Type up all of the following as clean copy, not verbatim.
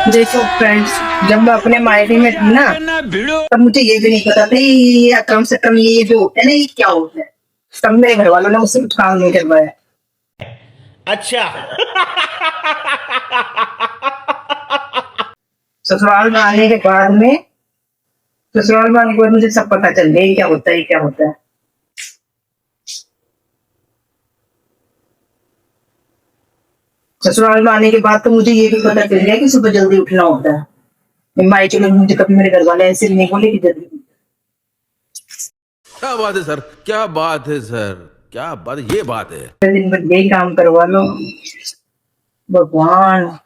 देखो फ्रेंड्स, जब मैं अपने मायके में थी ना, तब मुझे ये भी नहीं पता था ये कम से कम ये जो होता है ना, ये क्या होता है। तब मेरे घर वालों ने मुझसे कुछ काम नहीं करवाया। अच्छा। ससुराल में आने के बाद में ससुराल में आने के बाद मुझे सब पता चल गया ये क्या होता है, ये क्या होता है। ससुराल में आने के बाद तो मुझे ये भी पता चल गया कि सुबह जल्दी उठना होता है। मायके में मुझे कभी मेरे घर वाले ऐसे नहीं बोले कि जल्दी उठो। क्या बात है सर, क्या बात है सर, क्या बात है, ये बात है। दिन भर यही काम करवा लो। भगवान,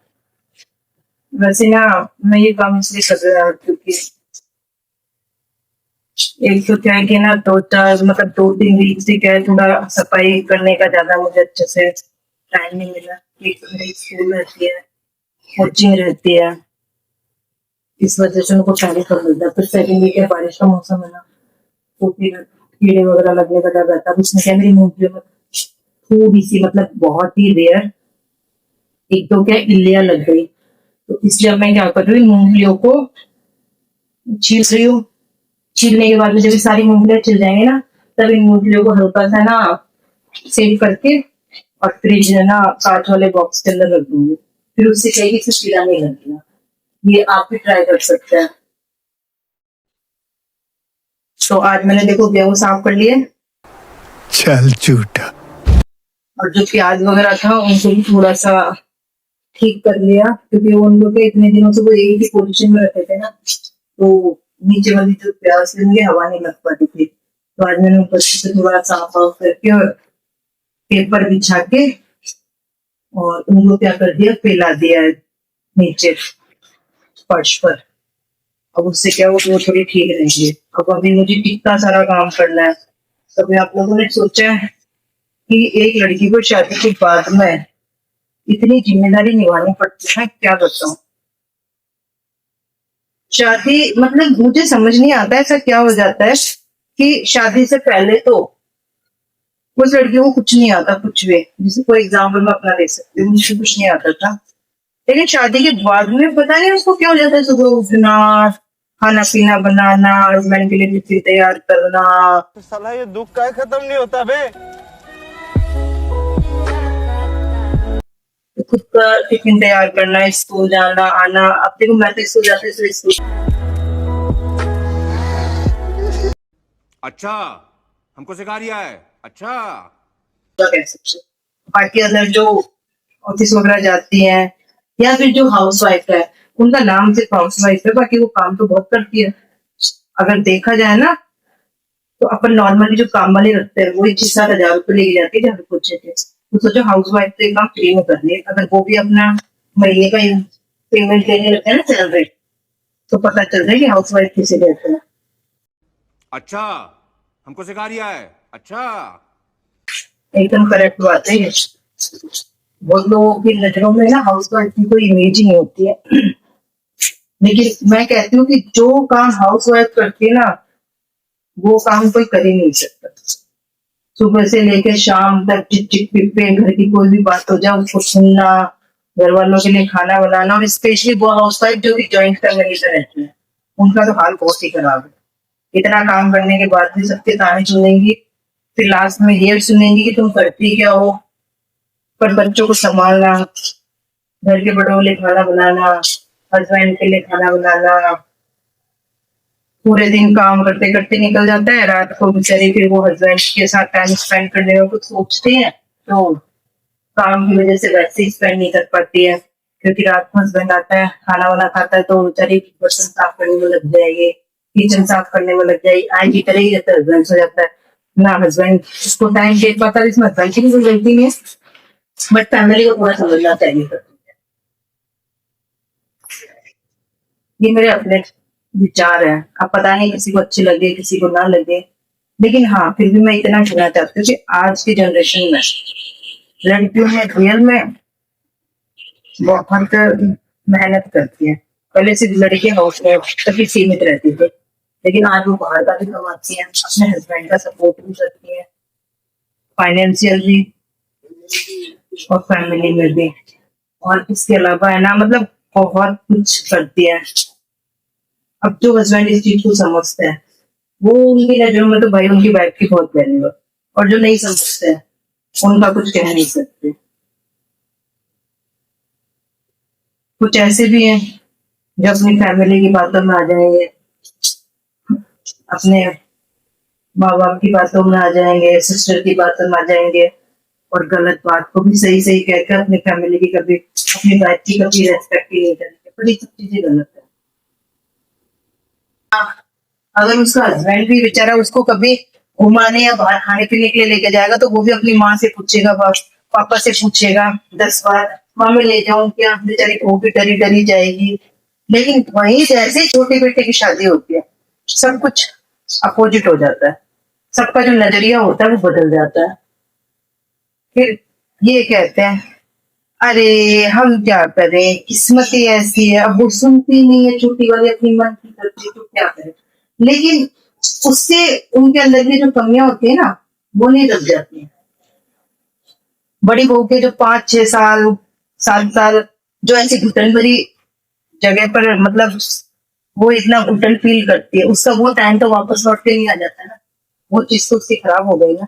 वैसे ना मैं ये काम इसलिए कर रहा हूँ क्योंकि एक तो क्या है कि ना 2-3 वीक से क्या है, थोड़ा सफाई करने का ज्यादा मुझे अच्छे से टाइम नहीं मिला। एक तो मेरी स्कूल रहती है, कोचिंग रहती है, इस वजह से उनको टाइम कम मिलता है। फिर सेकंड वीक है, बारिश का मौसम है ना, तो फिर कीड़े वगैरह लगने का डर रहता है। उसमें क्या मेरी मूंगफली में थोड़ी सी, मतलब बहुत ही रेयर, एक तो क्या इल्लियां लग गई। तो इसलिए अब मैं क्या कर रही हूँ, मूंगफलियों को छील रही हूँ। छीलने के बाद में जब ये सारी मूंगफलियां छिल जाएंगे ना, तब इन मूंगफलियों को हल्का सा ना सेव करके और फ्रिज में ना कांच वाले बॉक्स के अंदर रख दूंगी। फिर उससे क्या है कि इससे कीड़ा नहीं लगेगा। ये आप भी ट्राई कर सकते हैं। तो आज मैंने देखो गेहूं साफ कर लिए, चल झूठा। और जो प्याज वगैरह था उनको भी थोड़ा सा ठीक कर लिया, क्योंकि वो उन लोग के इतने दिनों से वो एक ही पोजीशन में रखे थे ना, तो नीचे वाली जो प्याज थी उनकी हवा नहीं लग पाती थी। तो आज मैंने ऊपर से थोड़ा साफ ऑफ करके और पेपर बिछा के और उनको क्या कर दिया, फैला दिया है नीचे फर्श पर। अब उससे क्या वो थोड़ी ठीक रहेंगे। अब अभी मुझे कितना सारा काम करना है। तभी आप लोगों ने सोचा है कि एक लड़की को शादी के बाद में इतनी जिम्मेदारी निभानी पड़ती है, क्या बताऊं। शादी मतलब मुझे समझ नहीं आता ऐसा क्या हो जाता है कि शादी से पहले तो उस लड़कियों को कुछ नहीं आता, कुछ भी। जैसे कोई एग्जाम्पल मैं अपना दे सकती हूँ, मुझे कुछ नहीं आता था, लेकिन शादी के बाद में पता नहीं उसको क्या हो जाता है। सुबह उठना, खाना पीना बनाना, हस्बैंड के लिए टिफिन तैयार करना, साला ये दुख का खत्म नहीं होता बे। खुद का टिफिन तैयार करना, स्कूल जाना आना। अब देखो मैं तो स्कूल जाती हूँ, स्कूल अच्छा, हमको सिखा रिया है। अच्छा, का कह सकते हैं। बाकी अदर जो ऑफिस वगैरह जाती हैं या फिर जो हाउस वाइफ है, उनका नाम सिर्फ हाउस वाइफ है, बाकी वो काम तो बहुत करती है। अगर देखा जाए ना, तो अपन नॉर्मली जो काम वाले रखते हैं वही 6-7 हज़ार रुपये लेके जाती है झाड़ू पोछे के। तो सोचो हाउस वाइफ तो ये काम फ्री में कर रही है। अगर वो भी अपना महीने का पेमेंट लेने लगता है ना, सैलरी, तो पता चल रहा है कि हाउस वाइफ किसे कहते हैं। अच्छा, हमको सिखा रिया है। अच्छा, एकदम करेक्ट बात है ये। बहुत लोगों की नजरों में ना हाउस वाइफ की कोई इमेज ही नहीं होती है। लेकिन मैं कहती हूँ कि जो काम हाउस वाइफ करती है ना, वो काम कोई कर ही नहीं सकता। सुबह से लेकर शाम तक चिक चिक पिप्पे, घर की कोई भी बात हो जाए उसको सुनना, घर वालों के लिए खाना बनाना, और स्पेशली वो हाउस वाइफ जो कि ज्वाइंट फैमिली से रहती है, उनका तो हाल बहुत ही खराब है। इतना काम करने के बाद भी सबके ताने सुनेंगी, फिर लास्ट में ये सुनेंगी कि तुम करती क्या हो। पर बच्चों को संभालना, घर के बड़ों के लिए खाना बनाना, हस्बैंड के लिए खाना बनाना, पूरे दिन काम करते करते निकल जाता है। रात को बेचारी फिर वो हस्बैंड के साथ टाइम स्पेंड करने का कुछ सोचते हैं, तो काम की वजह से वैसे ही स्पेंड नहीं कर पाती है। क्योंकि रात को हस्बैंड आता है, खाना वाना खाता है, तो बेचारी बर्तन साफ करने में लग जाएगी, किचन साफ करने में लग जाएगी। आज की तरह ही हस्बैंड सो जाता है ना, हस्बैंड उसको टाइम दे पाता है। इसमें हस्बैंड की भी कोई गलती नहीं है, बट फैमिली को पूरा समझना चाहिए। ये मेरे अपने विचार है। अब पता नहीं किसी को अच्छे लगे किसी को ना लगे, लेकिन हाँ फिर भी मैं इतना कहना चाहती हूँ कि आज की जनरेशन में लड़कियों में रियल में बहुत मेहनत करती है। पहले सिर्फ लड़के हाउस वाइफ तक ही सीमित रहती थी, लेकिन आज वो बाहर का भी कमाती हैं, अपने हस्बैंड का सपोर्ट भी करती है, फाइनेंशियल भी और फैमिली में भी। और इसके अलावा है ना, मतलब बहुत कुछ करती है। अब जो हस्बैंड इस चीज को समझते हैं, वो उनकी नजरों में तो भाई उनकी वाइफ की बहुत वैल्यू है, और जो नहीं समझते हैं उनका कुछ कह नहीं सकते। कुछ ऐसे भी हैं जो अपनी फैमिली की बातों में आ जाएंगे, अपने माँ बाप की बातों में आ जाएंगे, सिस्टर की बातों में आ जाएंगे, और गलत बात को भी सही सही कहकर अपनी फैमिली की कभी, अपनी वाइफ की कभी रेस्पेक्ट ही नहीं करेंगे। पर ये सब चीजें गलत है। अगर उसका हस्बैंड भी बेचारा उसको कभी घुमाने या बाहर खाने पीने के लिए लेके जाएगा, तो वो भी अपनी माँ से पूछेगा, पापा से पूछेगा 10 बार, माँ मैं ले जाऊं क्या? बेचारी वो भी डरी डरी जाएगी। लेकिन वहीं जैसे ही छोटे बेटे की शादी होती है, सब कुछ अपोजिट हो जाता है। सबका जो नजरिया होता है वो बदल जाता है। फिर ये कहते हैं अरे हम क्या करें, किस्मत ही ऐसी है। अब वो सुनती नहीं है, छोटी वाली अपनी मन की करती, तो क्या करें। लेकिन उससे उनके अंदर की जो कमियां होती है ना, वो नहीं दब जाती है। बड़ी बहू के जो 5-6 साल 7 साल जो ऐसी घुटन भरी जगह पर, मतलब वो इतना घुटन फील करती है, उसका वो टाइम तो वापस लौट के नहीं आ जाता ना। वो चीज तो उसकी खराब हो गई ना।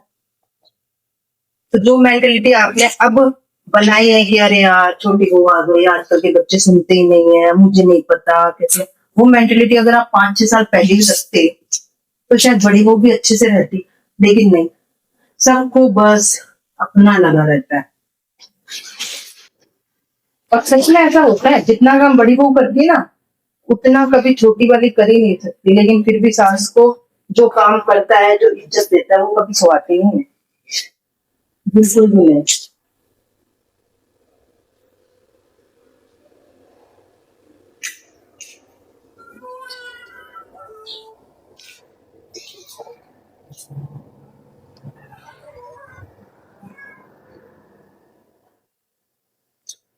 तो जो मेंटेलिटी आपने अब बनाई है कि अरे यार छोटी बहू आ गई, आजकल के बच्चे सुनते ही नहीं है, मुझे नहीं पता कैसे, वो मेंटेलिटी अगर आप 5-6 साल पहले ही रखते तो शायद बड़ी बहू भी अच्छे से रहती। लेकिन नहीं, सबको बस अपना लगा रहता है। और सच में ऐसा होता है, जितना काम बड़ी बहू करती है ना, उतना कभी छोटी वाली कर ही नहीं सकती। लेकिन फिर भी सास को जो काम करता है, जो इज्जत देता है, वो कभी स्वाती ही नहीं है, बिल्कुल भी नहीं।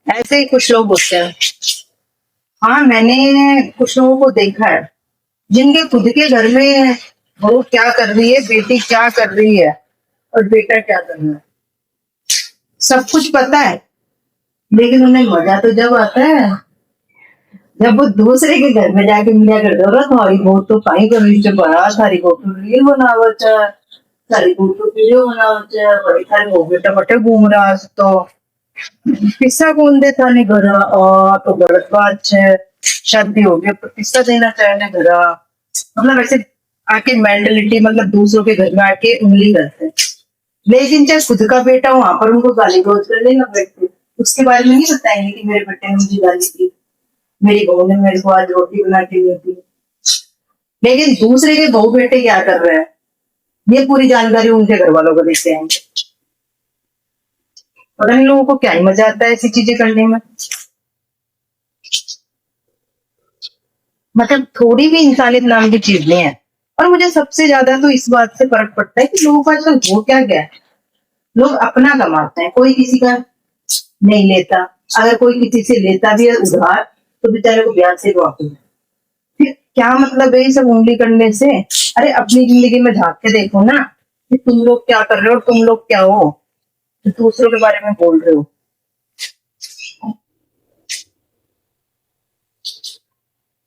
ऐसे ही कुछ लोग होते हैं। हाँ, मैंने कुछ लोगों को देखा है जिनके खुद के घर में बहू क्या कर रही है, बेटी क्या कर रही है, और बेटा क्या कर रहा है, सब कुछ पता है। लेकिन उन्हें मजा तो जब आता है जब वो दूसरे के घर में जाके मिला कर दो रहा, थारी बहू तो काई कर रही है, बड़ा थारी बहू तो रील बनावत है, थारी बहू तो वीडियो बनावत है, बड़ी थारी बहू बेटा बटे घूम रहा है। तो पिस्सा कौन देता ने घरा, तो गलत बात है। शादी हो गई तो पिस्सा देना चाहिए घरा, मतलब ऐसे आके मेंटलिटी, मतलब दूसरों के घर में आके उंगली करते हैं। लेकिन चाहे खुद का बेटा वहां पर उनको गाली गलौज करने लग बैठते, उसके बारे में नहीं बताएंगे कि मेरे बेटे ने मुझे गाली दी, मेरी बहू ने मेरे को आज रोटी बना के दी थी। लेकिन दूसरे के बहू बेटे क्या कर रहे हैं, ये पूरी जानकारी उनके घर वालों को देते हैं। पता नहीं लोगों को क्या ही मजा आता है ऐसी चीजें करने में। मतलब थोड़ी भी इंसानियत नाम की चीज नहीं है। और मुझे सबसे ज्यादा तो इस बात से फर्क पड़ता है कि लोगों को आजकल हो क्या गया है, लोग अपना कमाते हैं, कोई किसी का नहीं लेता। अगर कोई किसी से लेता भी है उधार, तो बेचारे को ब्याज से वापस। फिर क्या मतलब है ये सब उंगली करने से? अरे अपनी जिंदगी में झांक के देखो ना कि तुम लोग क्या कर रहे हो और तुम लोग क्या हो, तो दूसरों के बारे में बोल रहे हो।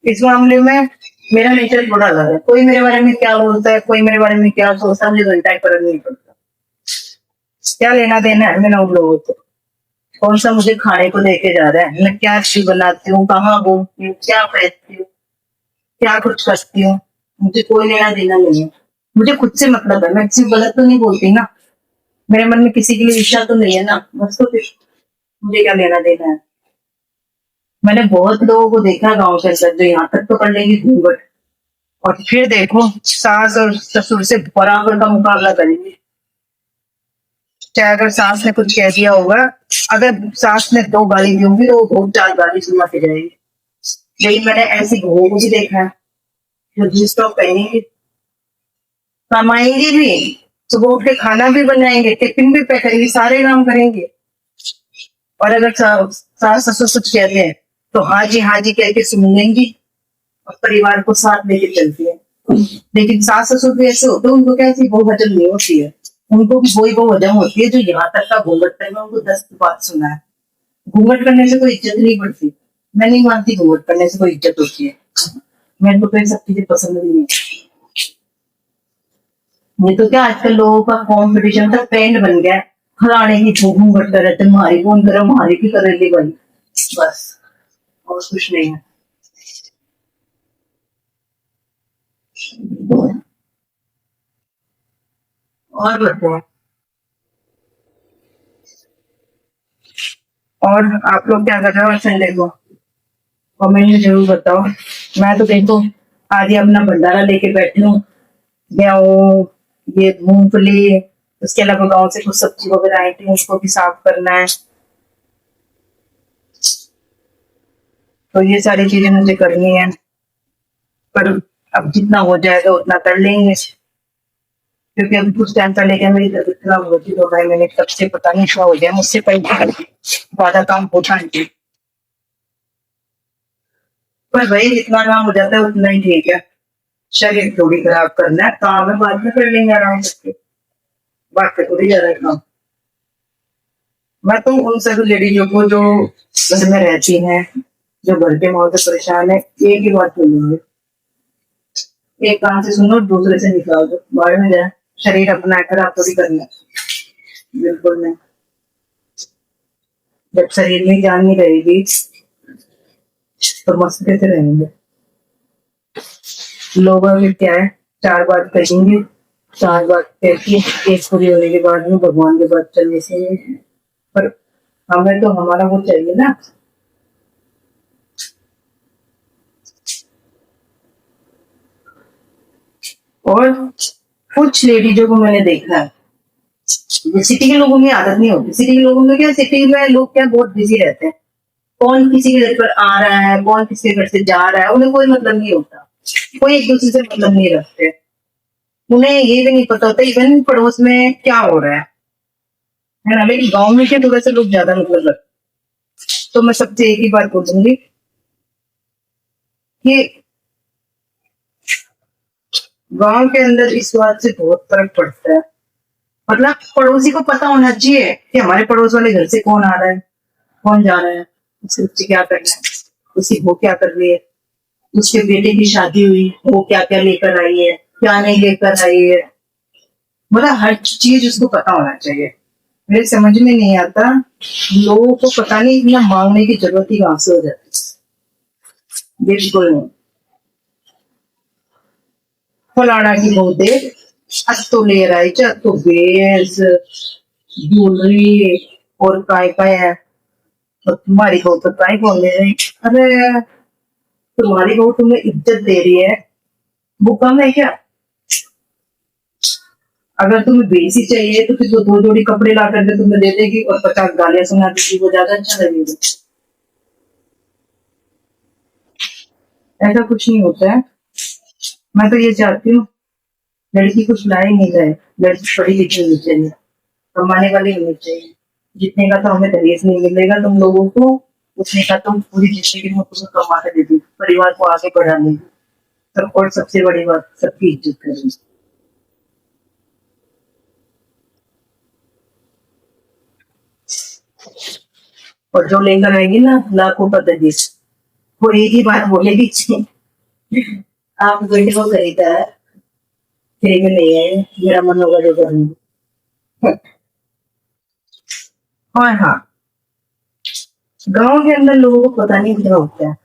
इस मामले में मेरा नेचर थोड़ा अलग है। कोई मेरे बारे में क्या बोलता है, कोई मेरे बारे में क्या सोचता है, मुझे घंटा ही फर्क नहीं पड़ता। क्या लेना देना है मैंने उन लोगों को, कौन सा मुझे खाने को लेके जा रहा है, मैं क्या चीज बनाती हूँ, कहाँ घूमती हूँ, क्या पहनती हूँ, क्या कुछ करती हूँ, मुझे कोई लेना देना नहीं है। मुझे खुद से मतलब है, मैं किसी को गलत तो नहीं बोलती ना, मेरे मन में किसी के लिए ईर्ष्या तो नहीं है ना, बस तो फिर मुझे क्या लेना देना है। मैंने बहुत लोगों को देखा गांव के अंदर जो यहाँ तक तो कर लेंगे घूंघट, और फिर देखो सास और ससुर से बराबर का मुकाबला करेंगे। चाहे अगर सास ने कुछ कह दिया होगा, अगर सास ने 2 गाली दी होंगी तो वो बहुत 4 गाली सुना के जाएगी। लेकिन मैंने ऐसी बहुओं को भी देखा है जो जींस टॉप पहनेंगे, कमाएंगे भी, सुबह उठ के खाना भी बनाएंगे, टिफिन भी पैक करेंगे, सारे काम करेंगे। और अगर सास ससुर कुछ कहते हैं तो हाँ जी कह के सुन लेंगी और परिवार को साथ लेके चलती है। लेकिन सास ससुर भी ऐसे होते हैं, उनको क्या ऐसी बहु हजम नहीं होती है, उनको भी वही बहु हजम होती है जो यहाँ तक का घूंघट करना, उनको 10 बात सुना है। घूंघट करने से कोई इज्जत नहीं बढ़ती, मैं नहीं मानती कि वोट करने से कोई इज्जत होती है। मेरे को तो ये सब चीजें पसंद नहीं है। ये तो क्या आजकल लोगों का कंपटीशन का ट्रेंड बन गया है। फलाने की घूम करते रहते, हमारी कौन करे, हमारी की करे ली भाई, बस और कुछ नहीं है। और बताओ, और आप लोग क्या कर रहे हो संडे को? कमेंट में जरूर बताओ। मैं तो देखो आज ही अपना भंडारा लेके बैठी हूँ। गेहूँ, ये मूंगफली, उसके अलावा गाँव से कुछ सब्जी वगैरह आई थी, उसको भी साफ करना है। तो ये सारी चीजें मुझे करनी है, पर अब जितना हो जाएगा उतना कर लेंगे, क्योंकि अभी कुछ टाइम पहले क्या मेरी तबीयत खराब होती, तो भाई मैंने तब से पता नहीं क्या हो गया, मुझसे पहले ज्यादा काम होता नहीं। पर भाई जितना काम हो जाता है उतना ही ठीक है, शरीर थोड़ी खराब करना है, काम है बाद में कर लेंगे आराम से, बात पे थोड़ी ज्यादा काम। मैं तो उन सभी लेडीजों को जो घर में रहती हैं, जो घर के माहौल से परेशान है, एक ही बात बोलूंगी, एक कान से सुनो दूसरे से निकाल दो, बाहर में जाए, शरीर अपना है, खराब थोड़ी करना है। बिल्कुल नहीं। जब शरीर में जान नहीं रहेगी तो मस्त कैसे रहेंगे? लोग अभी क्या है, चार बात कहेंगे, चार बात कहती है, एक पूरी होने के बाद में भगवान के बात चलने से, पर हमें तो हमारा वो चाहिए ना। और कुछ लेडीजों को मैंने देखा है, सिटी के लोगों में आदत नहीं होती। सिटी के लोगों में क्या, सिटी में लोग क्या बहुत बिजी रहते हैं, कौन किसी के घर पर आ रहा है, कौन किसी के घर से जा रहा है, उन्हें कोई मतलब नहीं होता, कोई एक दूसरे से मतलब नहीं रखते। उन्हें ये भी नहीं पता होता इवन पड़ोस में क्या हो रहा है ना। लेकिन गांव में क्या थोड़ा सा लोग ज्यादा मतलब रखते। तो मैं सबसे एक ही बात बोलूंगी कि गांव के अंदर इस बात से बहुत फर्क पड़ता है, मतलब पड़ोसी को पता होना चाहिए कि हमारे पड़ोस वाले घर से कौन आ रहा है, कौन जा रहा है, उसके बच्चे क्या कर रहे हैं, उसकी वो क्या कर रही है, उसके बेटे की शादी हुई, वो क्या क्या लेकर आई है, क्या नहीं लेकर आई है, मतलब हर चीज उसको पता होना चाहिए। मेरे समझ में नहीं आता, लोगों को पता नहीं इतना मांगने की जरूरत ही कहां से हो जाती है। बिल्कुल नहीं। फलाना की बहू देख, आज तो ले रहा है, तो बेस ज्वेलरी और काय काय है, और तुम्हारी बहू तो काय कौन ले रही? अरे तुम्हारी बहू तुम्हें इज्जत दे रही है, वो कम है क्या? अगर तुम्हें बेसी चाहिए तो फिर वो दो जोड़ी कपड़े ला करके तुम्हें दे देगी और 50 गालियां सुना देगी, वो ज्यादा अच्छा लगेगा। ऐसा कुछ नहीं होता है। मैं तो ये चाहती हूँ लड़की कुछ लाए नहीं जाए, लड़की पढ़ी लिखी होनी चाहिए, कमाने वाली होनी चाहिए। जितने का तो हमें दहेज नहीं मिलेगा तुम लोगों को, उतने का तुम पूरी जिंदगी में तुम्हें कमा के दे दी, परिवार को आगे बढ़ाने की सब। और सबसे बड़ी बात, सबकी इज्जत करनी। और जो लेकर आएगी ना लाखों का दहेज, वो एक ही बात बोलेगी, आप बेटे को खरीदा है, फ्री में नहीं है, मेरा मन होगा जो करूंगी। और हाँ, गांव के अंदर लोगों को पता नहीं क्या होता है,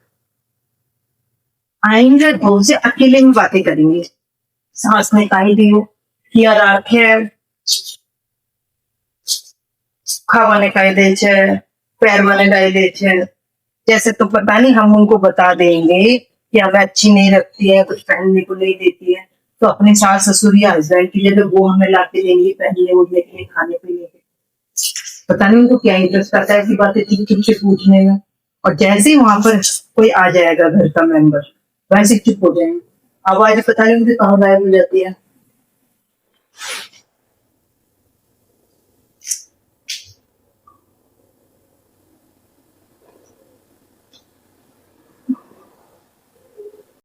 आएंगे घर से अकेले में बातें करेंगे, सांस ने काई दियो, किया राखे खावाने काई दे छे, पैरवाने काई दे छे, जैसे तो पता नहीं हम उनको बता देंगे कि हमें अच्छी नहीं रखती है, कुछ पहनने को नहीं देती है, तो अपने सास ससुर या हस्बैंड की जगह वो हमें लाके देंगे पहनने उड़ने के लिए, खाने पीने के। पता नहीं उनको क्या इंटरेस्ट आता है ऐसी बातें चुप चुप से पूछने में। और जैसे ही वहां पर कोई आ जाएगा घर का मेंबर, वैसे चुप हो जाएंगे, आवाज पता नहीं उनकी कहाँ गायब हो जाती है।